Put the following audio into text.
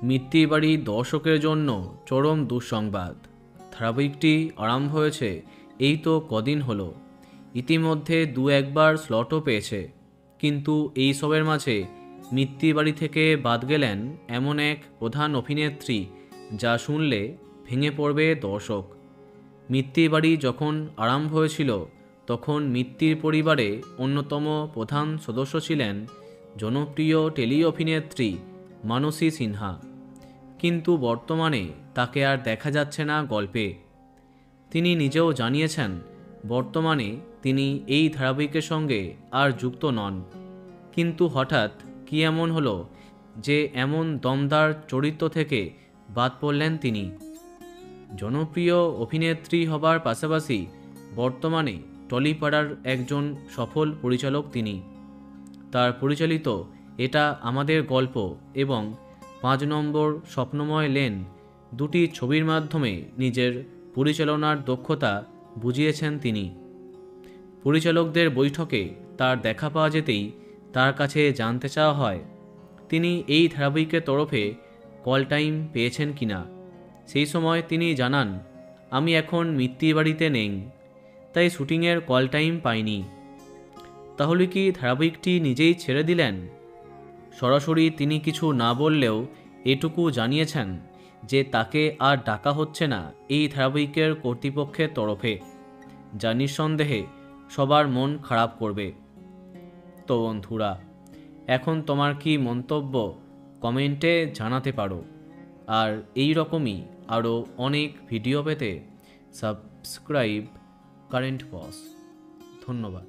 মিত্তির বাড়ি দর্শকের জন্য চরম দুঃসংবাদ। ধারাবাহিকটি আরম্ভ হয়েছে এই তো কদিন হলো, ইতিমধ্যে দু একবার স্লটও পেয়েছে, কিন্তু এই সবের মাঝে মিত্তির বাড়ি থেকে বাদ গেলেন এমন এক প্রধান অভিনেত্রী যা শুনলে ভেঙে পড়বে দর্শক। মিত্তির বাড়ি যখন আরম্ভ হয়েছিল তখন মিত্তির পরিবারে অন্যতম প্রধান সদস্য ছিলেন জনপ্রিয় টেলি অভিনেত্রী মানসী সিনহা, কিন্তু বর্তমানে তাকে আর দেখা যাচ্ছে না গল্পে। তিনি নিজেও জানিয়েছেন বর্তমানে তিনি এই ধারাবাহিকের সঙ্গে আর যুক্ত নন। কিন্তু হঠাৎ কি এমন হলো যে এমন দমদার চরিত্র থেকে বাদ পড়লেন তিনি? জনপ্রিয় অভিনেত্রী হবার পাশাপাশি বর্তমানে টলিপাড়ার একজন সফল পরিচালক তিনি। তার পরিচালিত এটা আমাদের গল্প এবং 5 নম্বর স্বপ্নময় লেন দুটি ছবির মাধ্যমে নিজের পরিচালনার দক্ষতা বুঝিয়েছেন তিনি। পরিচালকদের বৈঠকে তার দেখা পাওয়া যেতেই তার কাছে জানতে চাওয়া হয় তিনি এই ধারাবাহিকের তরফে কল টাইম পেয়েছেন কিনা। সেই সময় তিনি জানান, আমি এখন মিত্তির বাড়িতে নেই, তাই শুটিংয়ের কল টাইম পাইনি। তাহলে কি ধারাবাহিকটি নিজেই ছেড়ে দিলেন? সরাসরি তিনি কিছু না বললেও এটুকু জানিয়েছেন যে তাকে আর ডাকা হচ্ছে না এই ধারাবাহিকের কর্তৃপক্ষের তরফে, যা নিঃসন্দেহে সবার মন খারাপ করবে। তো বন্ধুরা, এখন তোমার কি মন্তব্য কমেন্টে জানাতে পারো। আর এই রকমই আরও অনেক ভিডিও পেতে সাবস্ক্রাইব কারেন্ট বস। ধন্যবাদ।